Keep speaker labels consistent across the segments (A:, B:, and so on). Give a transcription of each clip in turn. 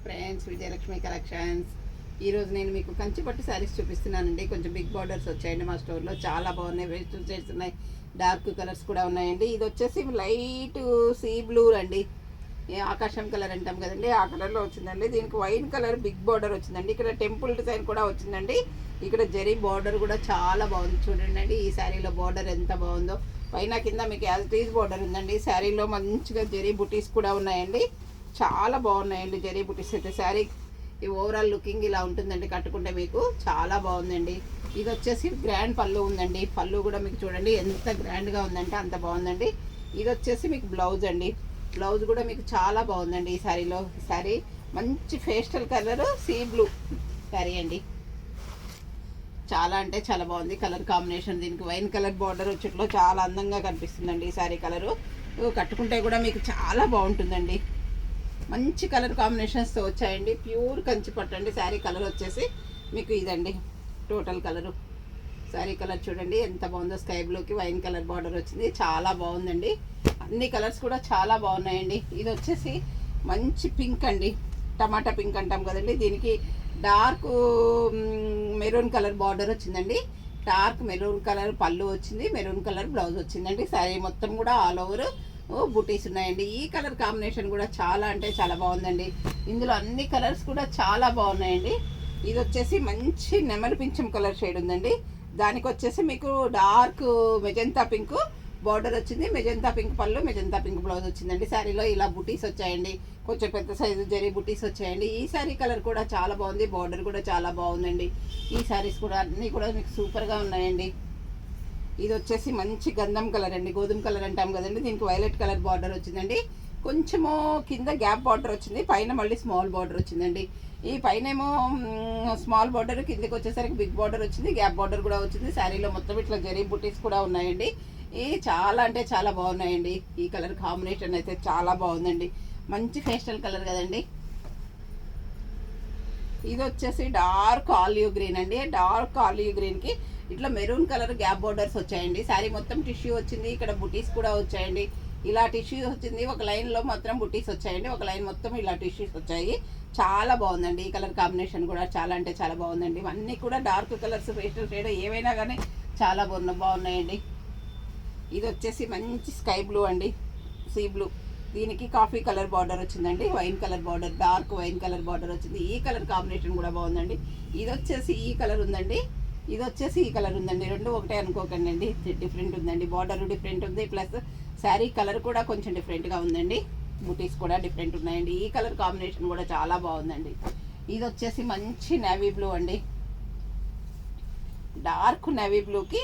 A: Friends, Vijayalakshmi collections. ఈరోజు నేను మీకు కంచిపట్టు శారీస్ చూపిస్తున్నానండి. కొంచెం బిగ్ బార్డర్స్ వచ్చాయండి మా స్టోర్లో. చాలా బాగున్నాయి. వెజిటల్ షేడ్స్ ఉన్నాయి, డార్క్ కలర్స్ కూడా ఉన్నాయండి. ఇది వచ్చేసి లైట్ సీ బ్లూ అండి, ఆకాశం కలర్ అంటాం కదండి, ఆ కలర్లో వచ్చిందండి. దీనికి వైన్ కలర్ బిగ్ బార్డర్ వచ్చిందండి. ఇక్కడ టెంపుల్ డిజైన్ కూడా వచ్చిందండి. ఇక్కడ జరీ బార్డర్ కూడా చాలా బాగుంది. చూడండి ఈ శారీలో బార్డర్ ఎంత బాగుందో. పైన కింద మీకు యాజ్ టీజ్ బార్డర్ ఉందండి. శారీలో మంచిగా జరీ బుటీస్ కూడా ఉన్నాయండి. చాలా బాగున్నాయండి జరీ బుటీస్ అయితే. శారీ ఈ ఓవరాల్ లుకింగ్ ఇలా ఉంటుందండి కట్టుకుంటే. మీకు చాలా బాగుందండి. ఇది వచ్చేసి గ్రాండ్ పళ్ళు ఉందండి. పళ్ళు కూడా మీకు చూడండి ఎంత గ్రాండ్గా ఉందంటే అంత బాగుందండి. ఇది వచ్చేసి మీకు బ్లౌజ్ అండి. బ్లౌజ్ కూడా మీకు చాలా బాగుందండి ఈ శారీలో. శారీ మంచి pastel colour sea blue sari అండి. చాలా అంటే చాలా బాగుంది కలర్ కాంబినేషన్. దీనికి వైన్ కలర్ బార్డర్ వచ్చేట్లో చాలా అందంగా కనిపిస్తుందండి ఈ శారీ కలరు. కట్టుకుంటే కూడా మీకు చాలా బాగుంటుందండి. మంచి కలర్ కాంబినేషన్స్తో వచ్చాయండి. ప్యూర్ కంచి పట్టు అండి. శారీ కలర్ వచ్చేసి మీకు ఇదండి టోటల్ కలరు. శారీ కలర్ చూడండి ఎంత బాగుందో. స్కై బ్లూకి వైన్ కలర్ బార్డర్ వచ్చింది. చాలా బాగుందండి. అన్ని కలర్స్ కూడా చాలా బాగున్నాయండి. ఇది వచ్చేసి మంచి పింక్ అండి, టమాటా పింక్ అంటాం కదండి. దీనికి డార్క్ మెరూన్ కలర్ బార్డర్ వచ్చిందండి. డార్క్ మెరూన్ కలర్ పళ్ళు వచ్చింది, మెరూన్ కలర్ బ్లౌజ్ వచ్చిందండి. శారీ మొత్తం కూడా ఆల్ ఓవర్ బుటీస్ ఉన్నాయండి. ఈ కలర్ కాంబినేషన్ కూడా చాలా అంటే చాలా బాగుందండి. ఇందులో అన్ని కలర్స్ కూడా చాలా బాగున్నాయండి. ఇది వచ్చేసి మంచి నెమలి పింఛం కలర్ షేడ్ ఉందండి. దానికి వచ్చేసి మీకు డార్క్ మెజంతా పింక్ బార్డర్ వచ్చింది, మెజంతా పింక్ పళ్ళు, మెజంతా పింక్ బ్లౌజ్ వచ్చిందండి. శారీలో ఇలా బుటీస్ వచ్చాయండి. కొంచెం పెద్ద సైజు జరీ బుటీస్ వచ్చాయండి. ఈ శారీ కలర్ కూడా చాలా బాగుంది. బార్డర్ కూడా చాలా బాగుందండి. ఈ శారీస్ కూడా అన్నీ కూడా మీకు సూపర్గా ఉన్నాయండి. ఇది వచ్చేసి మంచి గంధం కలర్ అండి, గోధుమ కలర్ అంటాం కదండి. దీనికి వైలెట్ కలర్ బార్డర్ వచ్చిందండి. కొంచెము కింద గ్యాప్ బార్డర్ వచ్చింది, పైన మళ్ళీ స్మాల్ బార్డర్ వచ్చిందండి. ఈ పైన ఏమో స్మాల్ బార్డర్, కిందకి వచ్చేసరికి బిగ్ బార్డర్ వచ్చింది, గ్యాప్ బార్డర్ కూడా వచ్చింది. శారీలో మొత్తం ఇట్లా జరీ బుటీస్ కూడా ఉన్నాయండి. చాలా అంటే చాలా బాగున్నాయండి. ఈ కలర్ కాంబినేషన్ అయితే చాలా బాగుందండి. మంచి పేస్టల్ కలర్ కదండి. ఇది వచ్చేసి డార్క్ ఆలివ్ గ్రీన్ అండి. డార్క్ ఆలివ్ గ్రీన్కి ఇట్లా మెరూన్ కలర్ గ్యాప్ బోర్డర్స్ వచ్చాయండి. శారీ మొత్తం టిష్యూ వచ్చింది. ఇక్కడ బుటీస్ కూడా వచ్చాయండి. ఇలా టిష్యూ వచ్చింది. ఒక లైన్లో మాత్రం బుటీస్ వచ్చాయండి, ఒక లైన్ మొత్తం ఇలా టిష్యూస్ వచ్చాయి. చాలా బాగుందండి. ఈ కలర్ కాంబినేషన్ కూడా చాలా అంటే చాలా బాగుందండి. అన్నీ కూడా డార్క్ కలర్స్, పేస్టల్ షేడ్ ఏవైనా కానీ చాలా బాగున్నాయండి. ఇది వచ్చేసి మంచి స్కై బ్లూ అండి, సీ బ్లూ. దీనికి కాఫీ కలర్ బార్డర్ వచ్చిందండి, wine colour border, dark wine colour border వచ్చింది. ఈ కలర్ కాంబినేషన్ కూడా బాగుందండి. ఇది వచ్చేసి ఈ కలర్ ఉందండి, ఇది వచ్చేసి ఈ కలర్ ఉందండి. రెండు ఒకటే అనుకోకండి అండి, డిఫరెంట్ ఉందండి. బార్డర్ డిఫరెంట్ ఉంది, ప్లస్ శారీ కలర్ కూడా కొంచెం డిఫరెంట్గా ఉందండి. బుటీస్ కూడా డిఫరెంట్ ఉన్నాయండి. ఈ కలర్ కాంబినేషన్ కూడా చాలా బాగుందండి. ఇది వచ్చేసి మంచి నేవీ బ్లూ అండి. డార్క్ నేవీ బ్లూకి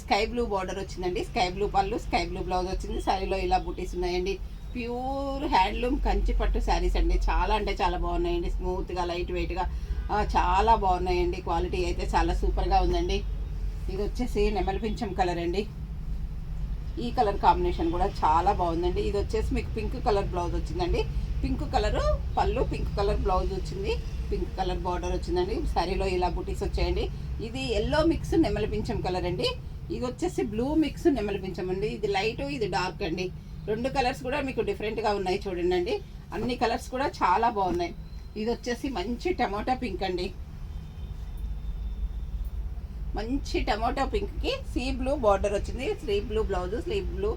A: స్కై బ్లూ బార్డర్ వచ్చిందండి. స్కై బ్లూ పళ్ళు, స్కై బ్లూ బ్లౌజ్ వచ్చింది. శారీలో ఇలా బుటీస్ ఉన్నాయండి. ప్యూర్ హ్యాండ్లూమ్ కంచి పట్టు శారీస్ అండి. చాలా అంటే చాలా బాగున్నాయండి. స్మూత్గా, లైట్ వెయిట్గా చాలా బాగున్నాయండి. క్వాలిటీ అయితే చాలా సూపర్గా ఉందండి. ఇది వచ్చేసి నెమలి పింఛం కలర్ అండి. ఈ కలర్ కాంబినేషన్ కూడా చాలా బాగుందండి. ఇది వచ్చేసి మీకు పింక్ కలర్ బ్లౌజ్ వచ్చిందండి. పింక్ కలర్ పళ్ళు, పింక్ కలర్ బ్లౌజ్ వచ్చింది, పింక్ కలర్ బార్డర్ వచ్చిందండి. శారీలో ఇలా బుటీస్ వచ్చాయండి. ఇది ఎల్లో మిక్స్ నెమలి పింఛం కలర్ అండి. ఇది వచ్చేసి బ్లూ మిక్స్ నెమలి పింఛం అండి. ఇది లైట్, ఇది డార్క్ అండి. రెండు కలర్స్ కూడా మీకు డిఫరెంట్గా ఉన్నాయి చూడండి అండి. అన్ని కలర్స్ కూడా చాలా బాగున్నాయి. ఇది వచ్చేసి మంచి టమాటా పింక్ అండి. మంచి టమాటా పింక్కి సీ బ్లూ బార్డర్ వచ్చింది, sea blue blouse, sleeve blue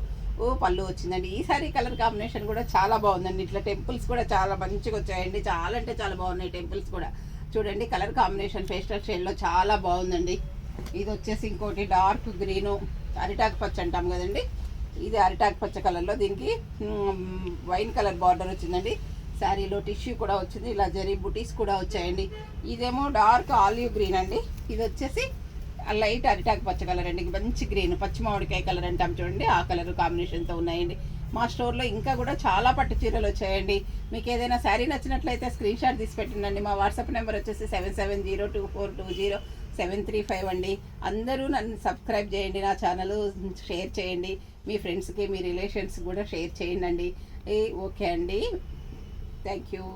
A: పళ్ళు వచ్చిందండి. ఈ సారీ కలర్ కాంబినేషన్ కూడా చాలా బాగుందండి. ఇట్లా టెంపుల్స్ కూడా చాలా మంచిగా వచ్చాయండి. చాలా అంటే చాలా బాగున్నాయి టెంపుల్స్ కూడా. చూడండి కలర్ కాంబినేషన్ పేస్టల్ షేడ్లో చాలా బాగుందండి. ఇది వచ్చేసి ఇంకోటి డార్క్ గ్రీను, అరిటాకు పచ్చ అంటాం కదండి. ఇది అరిటాకు పచ్చ కలర్లో దీనికి వైన్ కలర్ బార్డర్ వచ్చిందండి. శారీలో టిష్యూ కూడా వచ్చింది. ఇలా జరీ బుటీస్ కూడా వచ్చాయండి. ఇదేమో డార్క్ ఆలివ్ గ్రీన్ అండి. ఇది వచ్చేసి లైట్ అరిటాకు పచ్చ కలర్ అండి. మంచి గ్రీన్, పచ్చి మామిడికాయ కలర్ అంటాం చూడండి, ఆ కలర్ కాంబినేషన్తో ఉన్నాయండి. మా స్టోర్లో ఇంకా కూడా చాలా పట్టు చీరలు వచ్చాయండి. మీకు ఏదైనా శారీ నచ్చినట్లయితే స్క్రీన్ షాట్ తీసి పెట్టండి. మా వాట్సాప్ నెంబర్ వచ్చేసి 7702420735 అండి. అందరూ నన్ను సబ్స్క్రైబ్ చేయండి, నా ఛానల్ షేర్ చేయండి, మీ ఫ్రెండ్స్కి, మీ రిలేషన్స్ కూడా షేర్ చేయండి అండి. ఓకే అండి, థ్యాంక్ యూ.